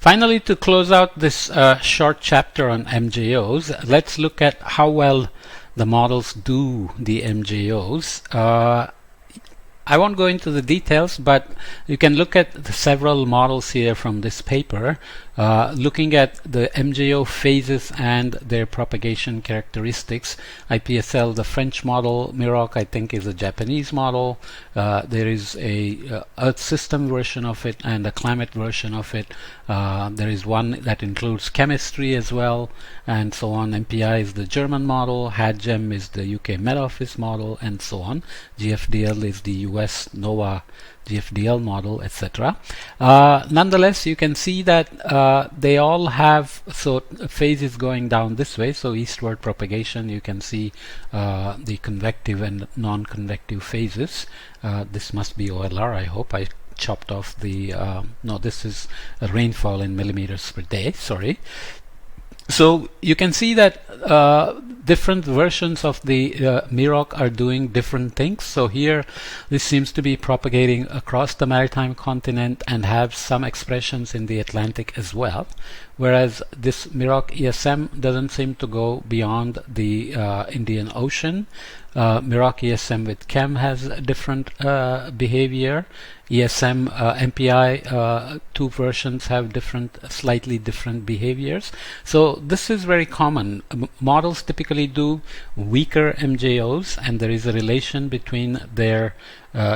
Finally, to close out this short chapter on MJOs, let's look at how well the models do the MJOs. I won't go into the details, but you can look at the several models here from this paper, looking at the MJO phases and their propagation characteristics. IPSL, the French model, MIROC, I think, is a Japanese model. There is a Earth system version of it and a climate version of it. There is one that includes chemistry as well, and so on. MPI is the German model, HADGEM is the UK Met Office model, and so on. GFDL is the US NOAA GFDL model, etc. Nonetheless, you can see that they all have phases going down this way. So eastward propagation, you can see the convective and non-convective phases. This must be OLR, I hope. I chopped off the no, this is rainfall in millimeters per day, sorry. So you can see that different versions of the MIROC are doing different things. So here this seems to be propagating across the maritime continent and have some expressions in the Atlantic as well, whereas this MIROC ESM doesn't seem to go beyond the Indian Ocean. MIROC ESM with chem has a different behavior. ESM MPI, two versions have slightly different behaviors. So this is very common. Models typically do weaker MJOs, and there is a relation between their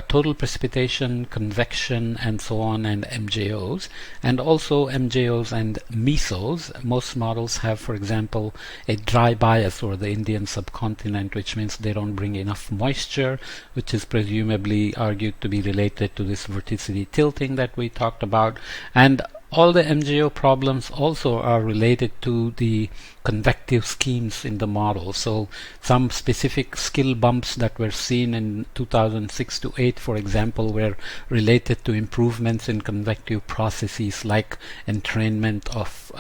total precipitation, convection, and so on, and MJOs, and also MJOs and mesos. Most models have, for example, a dry bias over the Indian subcontinent, which means they don't bring enough moisture, which is presumably argued to be related to this vorticity tilting that we talked about. And all the MJO problems also are related to the convective schemes in the model. So some specific skill bumps that were seen in 2006 to 8, for example, were related to improvements in convective processes like entrainment of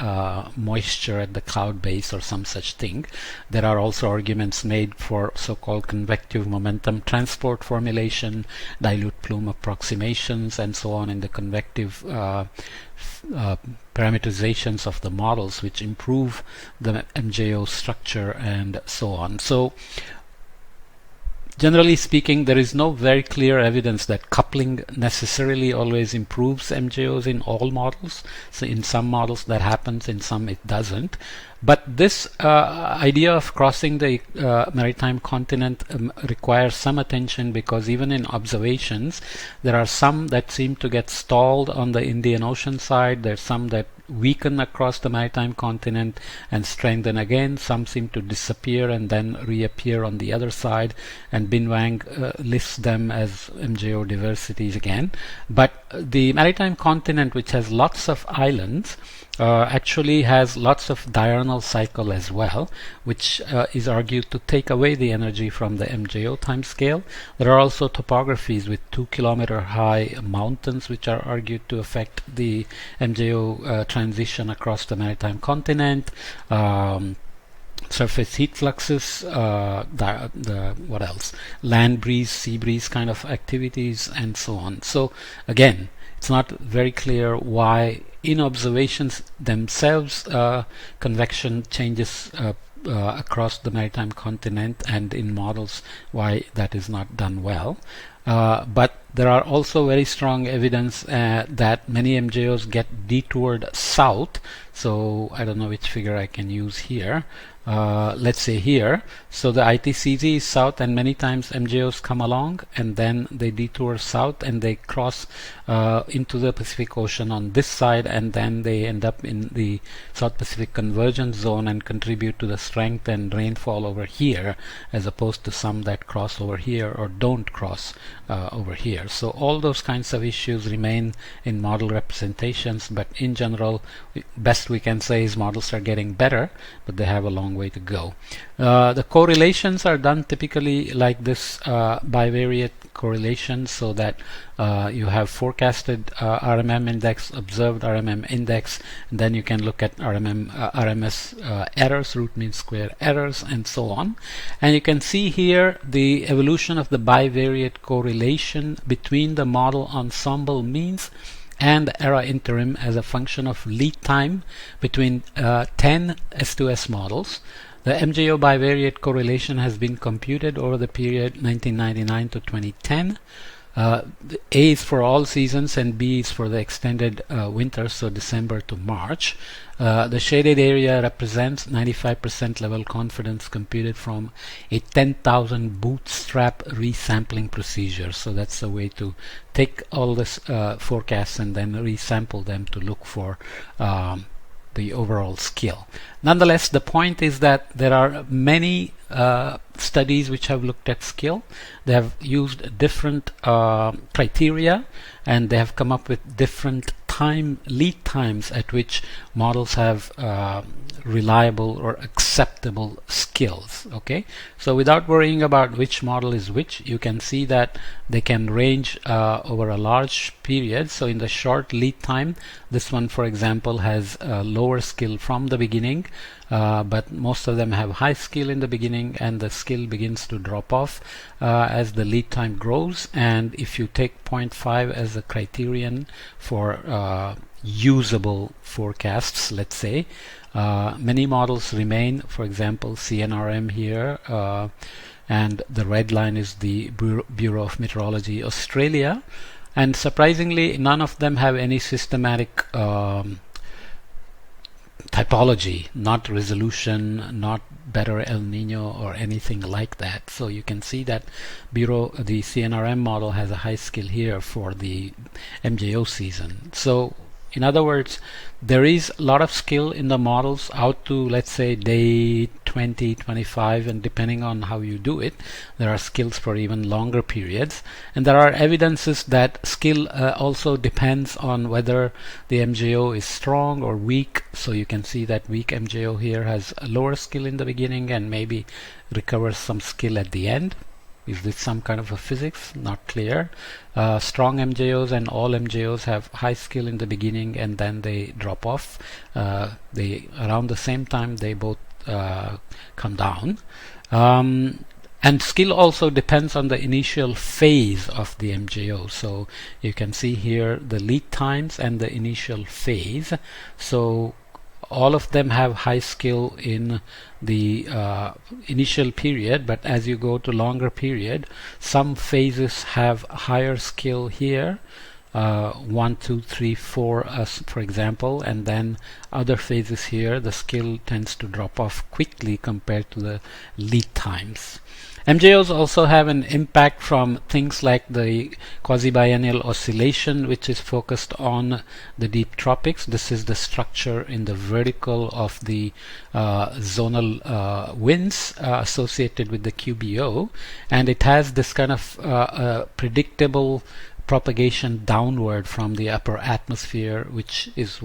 moisture at the cloud base or some such thing. There are also arguments made for so-called convective momentum transport formulation, dilute plume approximations, and so on in the convective parameterizations of the models, which improve the MJO structure and so on. So generally speaking, there is no very clear evidence that coupling necessarily always improves MJOs in all models. So in some models that happens, in some it doesn't. But this idea of crossing the maritime continent requires some attention, because even in observations, there are some that seem to get stalled on the Indian Ocean side. There's some that weaken across the maritime continent and strengthen again. Some seem to disappear and then reappear on the other side, and Bin Wang lists them as MJO diversities again. But the maritime continent, which has lots of islands, actually has lots of diurnal cycle as well, which is argued to take away the energy from the MJO timescale. There are also topographies with 2-kilometer high mountains, which are argued to affect the MJO transition across the maritime continent. Surface heat fluxes, what else? Land breeze, sea breeze kind of activities, and so on. So again, it's not very clear why in observations themselves convection changes across the maritime continent, and in models why that is not done well. But there are also very strong evidence that many MJOs get detoured south. So I don't know which figure I can use here. Let's say here. So the ITCZ is south, and many times MJOs come along and then they detour south and they cross into the Pacific Ocean on this side, and then they end up in the South Pacific convergence zone and contribute to the strength and rainfall over here, as opposed to some that cross over here or don't cross over here. So all those kinds of issues remain in model representations, but in general, best we can say is models are getting better, but they have a long way to go. The correlations are done typically like this bivariate correlation, so that you have forecasted RMM index, observed RMM index, and then you can look at RMS errors, root mean square errors, and so on. And you can see here the evolution of the bivariate correlation between the model ensemble means and era interim as a function of lead time between 10 S2S models. The MJO bivariate correlation has been computed over the period 1999 to 2010. The A is for all seasons and B is for the extended winter, so December to March. The shaded area represents 95% level confidence computed from a 10,000 bootstrap resampling procedure. So that's a way to take all this forecasts and then resample them to look for the overall skill. Nonetheless, the point is that there are many studies which have looked at skill. They have used different criteria, and they have come up with different lead times at which models have reliable or acceptable skills. Okay, so without worrying about which model is which, you can see that they can range over a large period. So in the short lead time, this one for example has lower skill from the beginning, but most of them have high skill in the beginning, and the skill begins to drop off as the lead time grows. And if you take 0.5 as a criterion for usable forecasts, let's say, many models remain, for example CNRM here, and the red line is the Bureau of Meteorology Australia, and surprisingly none of them have any systematic typology, not resolution, not better El Nino or anything like that. So you can see that the CNRM model has a high skill here for the MJO season. So in other words, there is a lot of skill in the models out to, let's say, day 20, 25, and depending on how you do it, there are skills for even longer periods. And there are evidences that skill also depends on whether the MJO is strong or weak. So you can see that weak MJO here has a lower skill in the beginning and maybe recovers some skill at the end. Is this some kind of a physics? Not clear. Strong MJOs and all MJOs have high skill in the beginning and then they drop off. Around the same time they both come down. And skill also depends on the initial phase of the MJO. So you can see here the lead times and the initial phase. So all of them have high skill in the initial period, but as you go to longer period, some phases have higher skill here, 1, 2, 3, 4 for example, and then other phases here the skill tends to drop off quickly compared to the lead times. MJOs also have an impact from things like the quasi-biennial oscillation, which is focused on the deep tropics. This is the structure in the vertical of the zonal winds associated with the QBO, and it has this kind of predictable propagation downward from the upper atmosphere, which is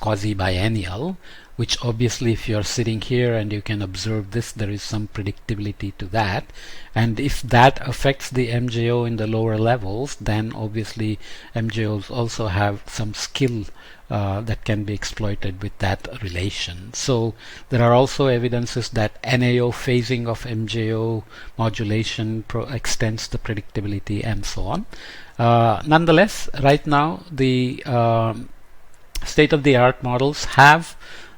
quasi-biennial, which obviously if you're sitting here and you can observe this, there is some predictability to that. And if that affects the MJO in the lower levels, then obviously MJOs also have some skill that can be exploited with that relation. So there are also evidences that NAO phasing of MJO modulation extends the predictability and so on. Nonetheless, right now the state-of-the-art models have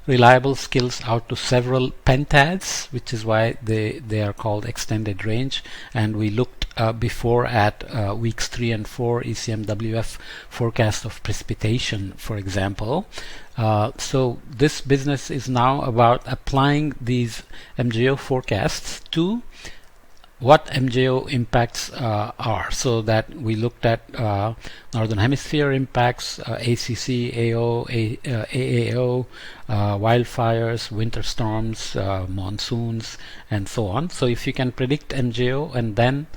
reliable skills out to several pentads, which is why they are called extended range. And we looked before at weeks 3 and 4 ECMWF forecast of precipitation, for example. So this business is now about applying these MJO forecasts to what MJO impacts are. So that we looked at Northern Hemisphere impacts, ACC, AO, AAO, wildfires, winter storms, monsoons, and so on. So if you can predict MJO and then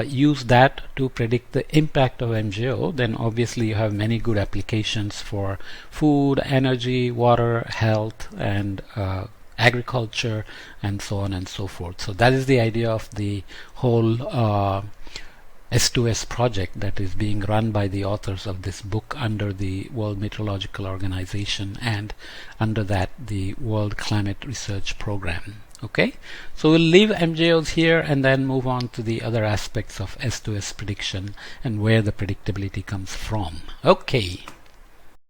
use that to predict the impact of MJO, then obviously you have many good applications for food, energy, water, health, and agriculture, and so on and so forth. So that is the idea of the whole S2S project that is being run by the authors of this book under the World Meteorological Organization and under that the World Climate Research Program. Okay, so we'll leave MJOs here and then move on to the other aspects of S2S prediction and where the predictability comes from. Okay.